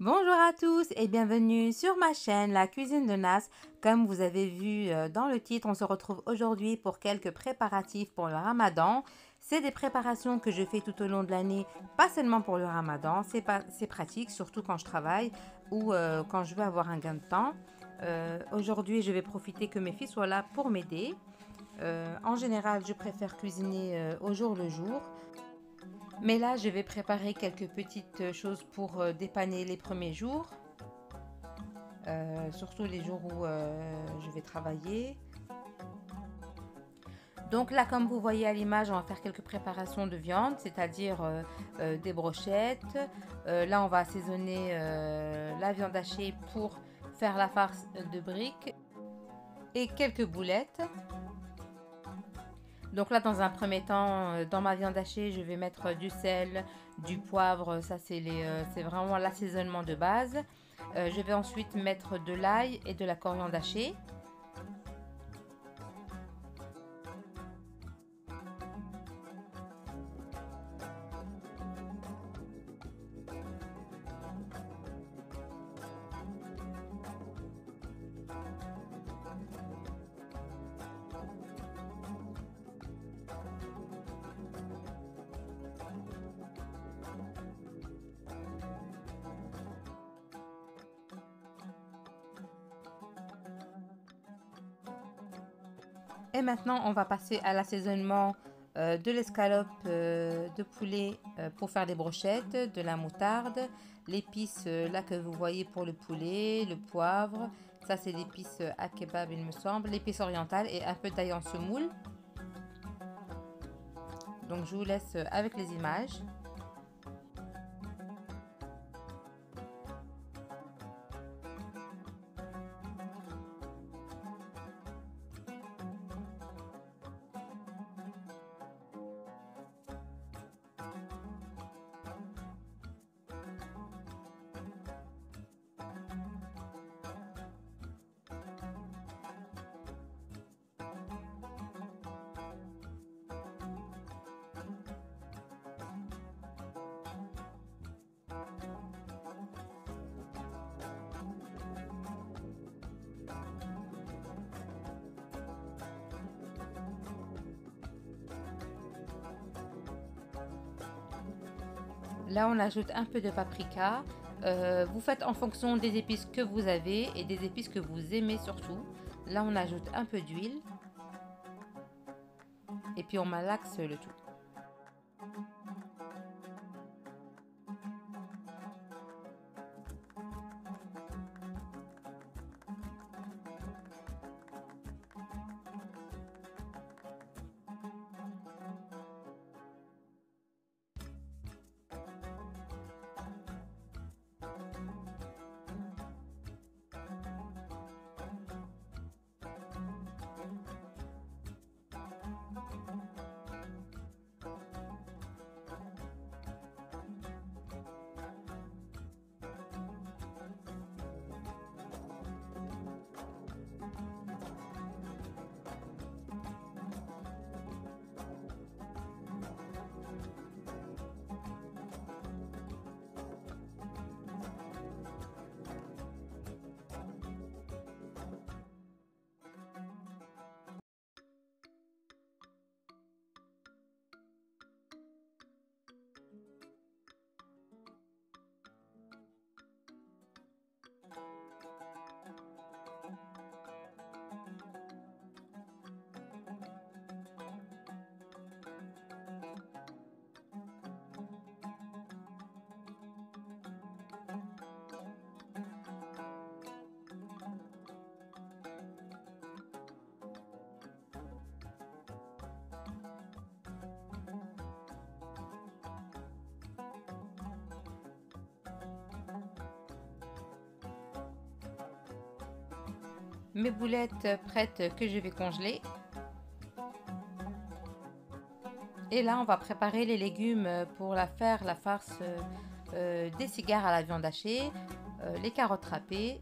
Bonjour à tous et bienvenue sur ma chaîne La Cuisine de Nas. Comme vous avez vu dans le titre, on se retrouve aujourd'hui pour quelques préparatifs pour le Ramadan. C'est des préparations que je fais tout au long de l'année, pas seulement pour le Ramadan. C'est pratique, surtout quand je travaille ou quand je veux avoir un gain de temps. Aujourd'hui, je vais profiter que mes filles soient là pour m'aider. En général, je préfère cuisiner au jour le jour. Mais là, je vais préparer quelques petites choses pour dépanner les premiers jours, surtout les jours où je vais travailler. Donc là, comme vous voyez à l'image, on va faire quelques préparations de viande, c'est-à-dire des brochettes. Là, on va assaisonner la viande hachée pour faire la farce de briques et quelques boulettes. Donc là, dans un premier temps, dans ma viande hachée, je vais mettre du sel, du poivre, ça c'est vraiment l'assaisonnement de base. Je vais ensuite mettre de l'ail et de la coriandre hachée. Et maintenant, on va passer à l'assaisonnement de l'escalope de poulet pour faire des brochettes, de la moutarde, l'épice là que vous voyez pour le poulet, le poivre, ça c'est l'épice à kebab il me semble, l'épice orientale et un peu d'ail en semoule. Donc je vous laisse avec les images. Là, on ajoute un peu de paprika. Vous faites en fonction des épices que vous avez et des épices que vous aimez surtout. Là, on ajoute un peu d'huile. Et puis, on malaxe le tout. Mes boulettes prêtes que je vais congeler. Et là, on va préparer les légumes pour la farce des cigares à la viande hachée, les carottes râpées.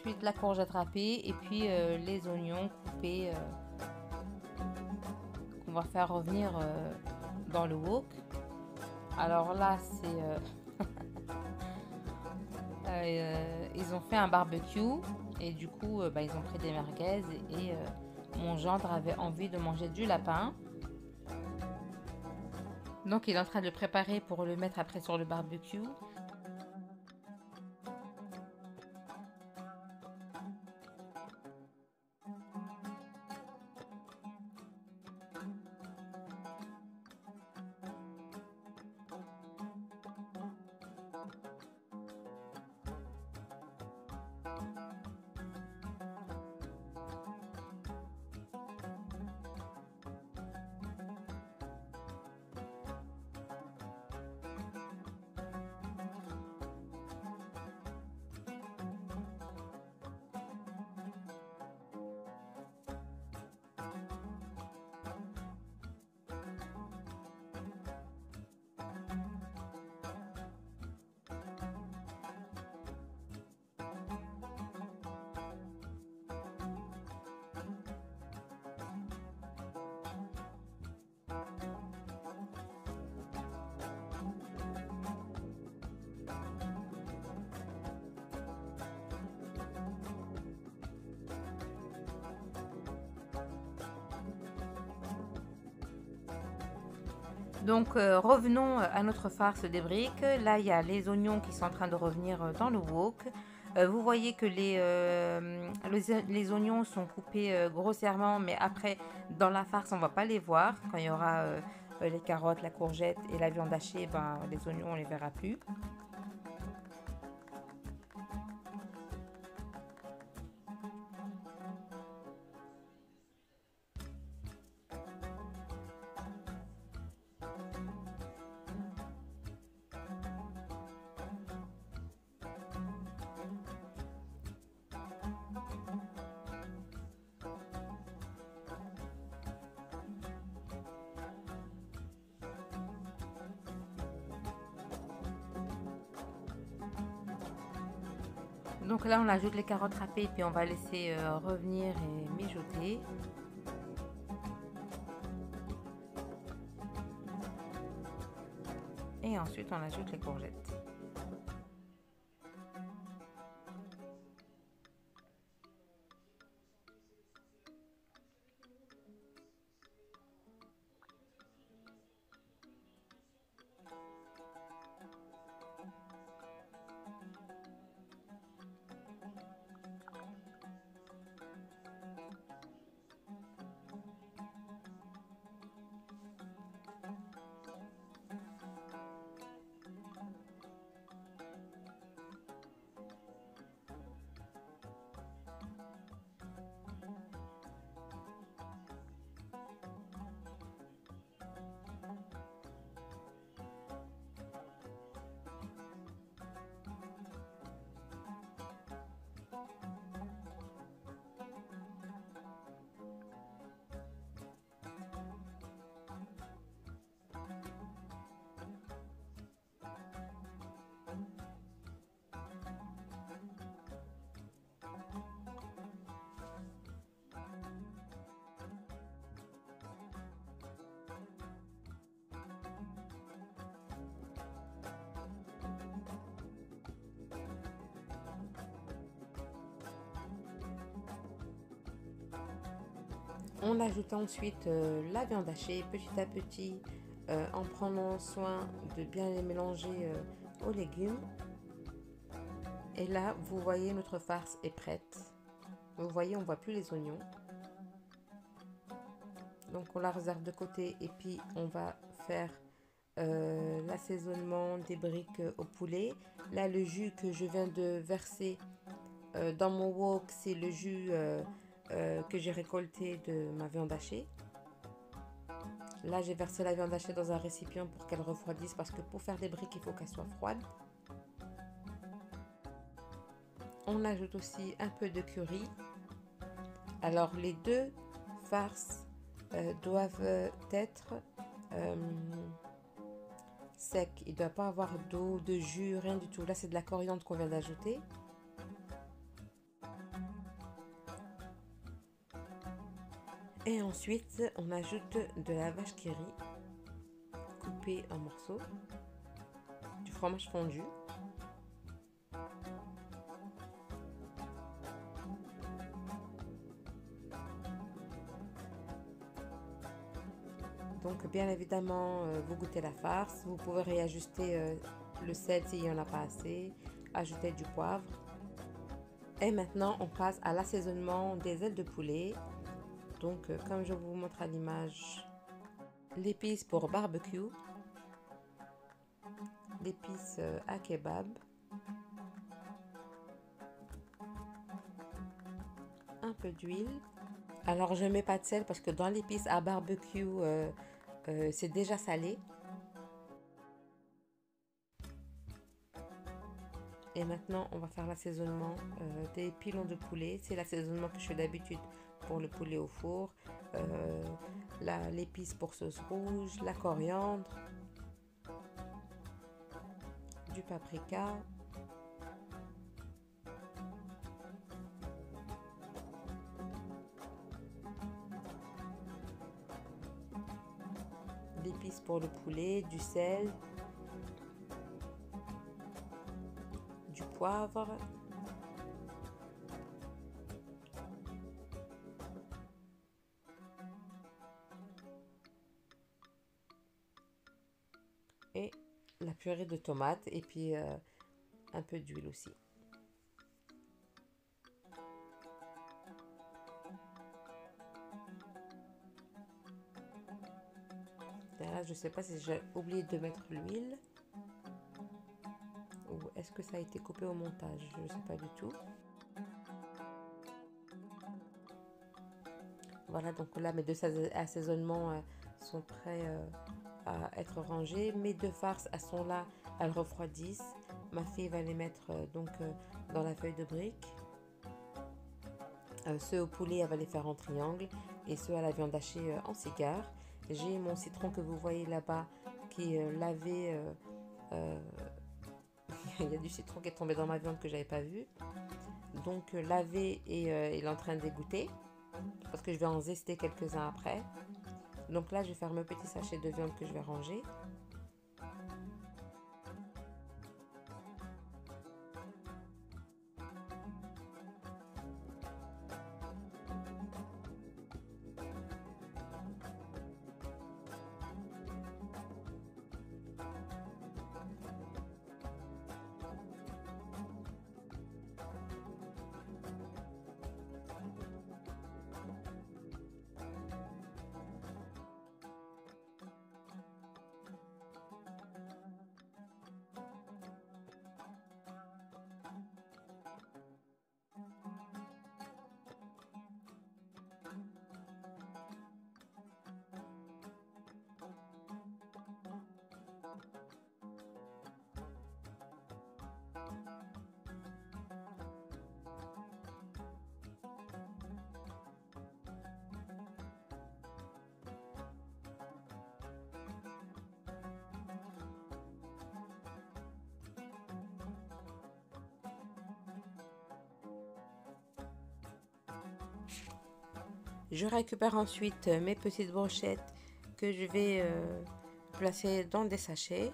ensuite la courgette râpée et puis les oignons coupés qu'on va faire revenir dans le wok. Alors là, c'est ils ont fait un barbecue et du coup, ils ont pris des merguez et mon gendre avait envie de manger du lapin. Donc il est en train de le préparer pour le mettre après sur le barbecue. Donc revenons à notre farce des briques. Là, il y a les oignons qui sont en train de revenir dans le wok. Vous voyez que les oignons sont coupés grossièrement, mais après, dans la farce, on ne va pas les voir. Quand il y aura les carottes, la courgette et la viande hachée, les oignons, on ne les verra plus. Donc là, on ajoute les carottes râpées, puis on va laisser revenir et mijoter. Et ensuite, on ajoute les courgettes. On ajoute ensuite la viande hachée petit à petit en prenant soin de bien les mélanger aux légumes. Et là, vous voyez, notre farce est prête. Vous voyez, on ne voit plus les oignons. Donc on la réserve de côté et puis on va faire l'assaisonnement des briques au poulet. Là, le jus que je viens de verser dans mon wok, c'est le jus que j'ai récolté de ma viande hachée. Là, j'ai versé la viande hachée dans un récipient pour qu'elle refroidisse parce que pour faire des briques, il faut qu'elle soit froide. On ajoute aussi un peu de curry. Alors, les deux farces doivent être secs. Il ne doit pas avoir d'eau, de jus, rien du tout. Là, c'est de la coriandre qu'on vient d'ajouter. Et ensuite, on ajoute de la vache qui rit coupée en morceaux, du fromage fondu, donc bien évidemment vous goûtez la farce, vous pouvez réajuster le sel s'il n'y en a pas assez, ajouter du poivre. Et maintenant on passe à l'assaisonnement des ailes de poulet. Donc comme je vous montre à l'image, l'épice pour barbecue, l'épice à kebab, un peu d'huile. Alors je mets pas de sel parce que dans l'épice à barbecue c'est déjà salé. Et maintenant on va faire l'assaisonnement des pilons de poulet. C'est l'assaisonnement que je fais d'habitude pour le poulet au four. L'épice pour sauce rouge, la coriandre, du paprika, l'épice pour le poulet, du sel, du poivre, et la purée de tomates et puis un peu d'huile aussi. Là, je sais pas si j'ai oublié de mettre l'huile ou est-ce que ça a été coupé au montage, je ne sais pas du tout. Voilà, donc là mes deux assaisonnements sont prêts à être rangés. Mes deux farces, elles sont là, elles refroidissent. Ma fille va les mettre dans la feuille de brique. Ceux au poulet, elle va les faire en triangle et ceux à la viande hachée en cigare. J'ai mon citron que vous voyez là-bas qui est lavé. Il y a du citron qui est tombé dans ma viande que j'avais pas vu. Donc lavé et il est en train de dégoûter parce que je vais en zester quelques-uns après. Donc là, je vais faire mes petits sachets de viande que je vais ranger. Je récupère ensuite mes petites brochettes que je vais placer dans des sachets.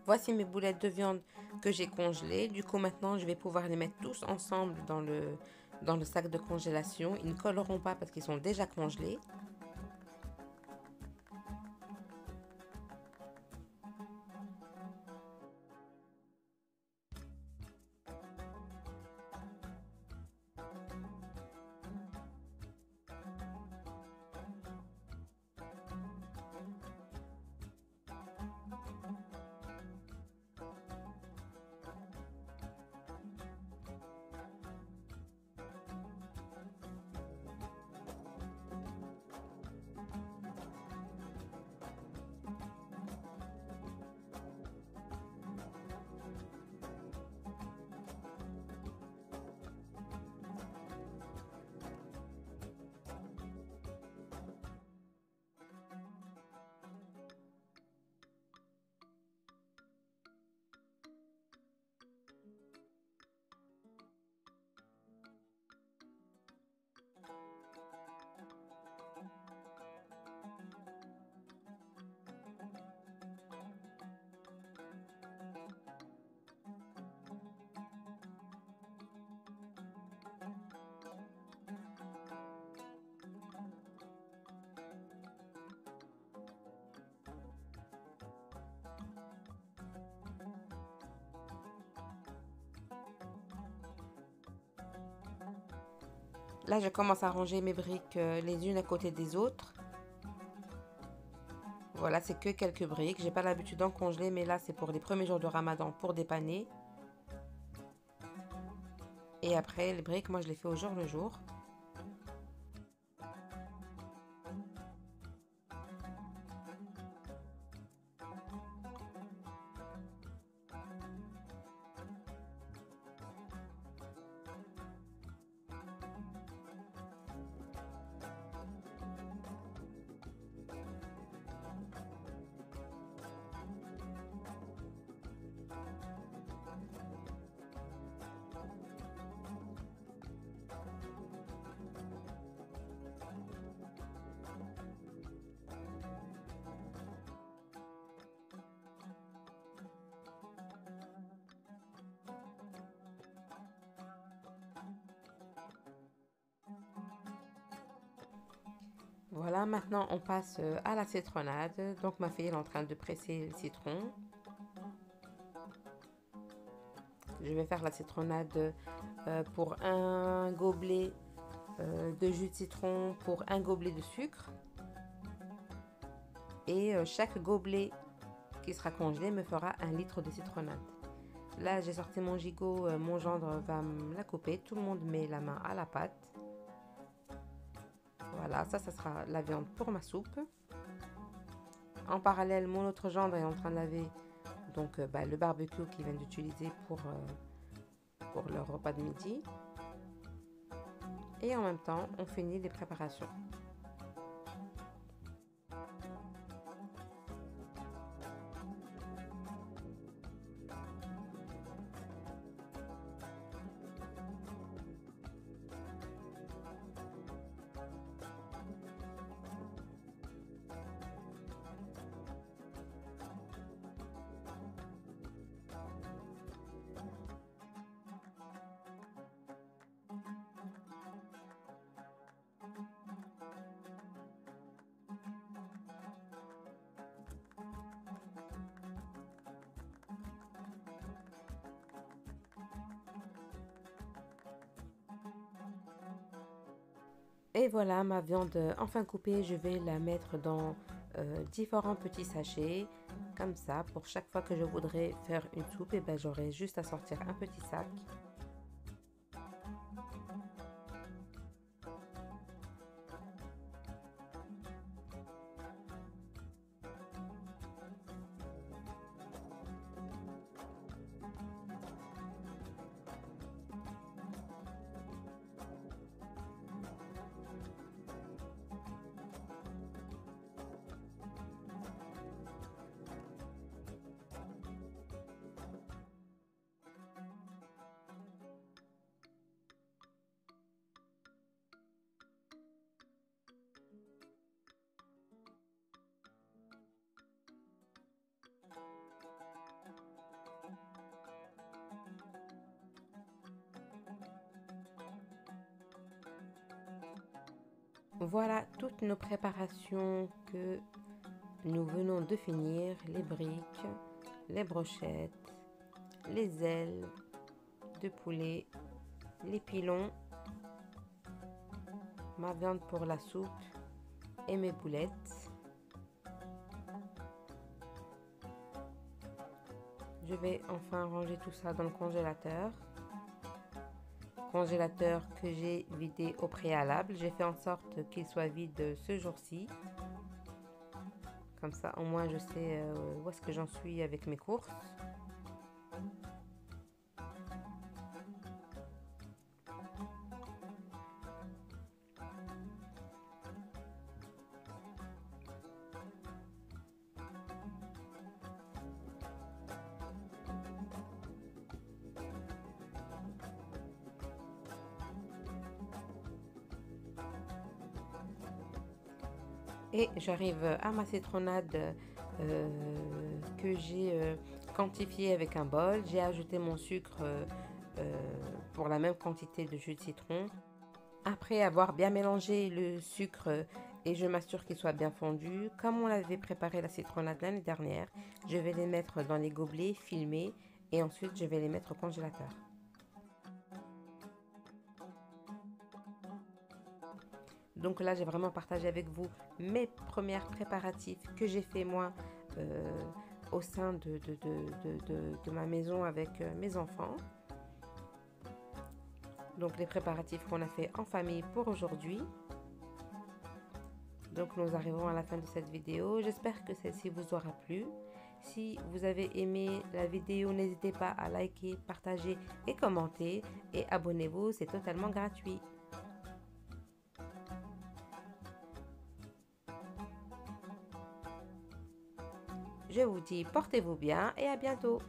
Voici mes boulettes de viande que j'ai congelées. Du coup, maintenant, je vais pouvoir les mettre tous ensemble dans le sac de congélation. Ils ne colleront pas parce qu'ils sont déjà congelés. Là, je commence à ranger mes briques les unes à côté des autres. Voilà, c'est que quelques briques. J'ai pas l'habitude d'en congeler, mais là, c'est pour les premiers jours de Ramadan pour dépanner. Et après, les briques, moi, je les fais au jour le jour. Voilà, maintenant on passe à la citronnade. Donc ma fille est en train de presser le citron. Je vais faire la citronnade pour un gobelet de jus de citron, pour un gobelet de sucre. Et chaque gobelet qui sera congelé me fera 1 litre de citronnade. Là, j'ai sorti mon gigot, mon gendre va me la couper. Tout le monde met la main à la pâte. Voilà, ça sera la viande pour ma soupe. En parallèle, mon autre gendre est en train de laver donc, le barbecue qu'il vient d'utiliser pour le repas de midi. Et en même temps, on finit les préparations. Et voilà ma viande enfin coupée, je vais la mettre dans différents petits sachets. Comme ça, pour chaque fois que je voudrais faire une soupe, et ben, j'aurai juste à sortir un petit sac. Voilà toutes nos préparations que nous venons de finir. Les briques, les brochettes, les ailes de poulet, les pilons, ma viande pour la soupe et mes boulettes. Je vais enfin ranger tout ça dans le congélateur. Congélateur que j'ai vidé au préalable. J'ai fait en sorte qu'il soit vide ce jour-ci. Comme ça, au moins, je sais où est-ce que j'en suis avec mes courses. Et j'arrive à ma citronnade que j'ai quantifiée avec un bol. J'ai ajouté mon sucre pour la même quantité de jus de citron. Après avoir bien mélangé le sucre et je m'assure qu'il soit bien fondu, comme on avait préparé la citronnade l'année dernière, je vais les mettre dans les gobelets, filmer et ensuite je vais les mettre au congélateur. Donc là, j'ai vraiment partagé avec vous mes premiers préparatifs que j'ai fait moi au sein de ma maison avec mes enfants. Donc les préparatifs qu'on a fait en famille pour aujourd'hui. Donc nous arrivons à la fin de cette vidéo. J'espère que celle-ci vous aura plu. Si vous avez aimé la vidéo, n'hésitez pas à liker, partager et commenter. Et abonnez-vous, c'est totalement gratuit. Je vous dis portez-vous bien et à bientôt.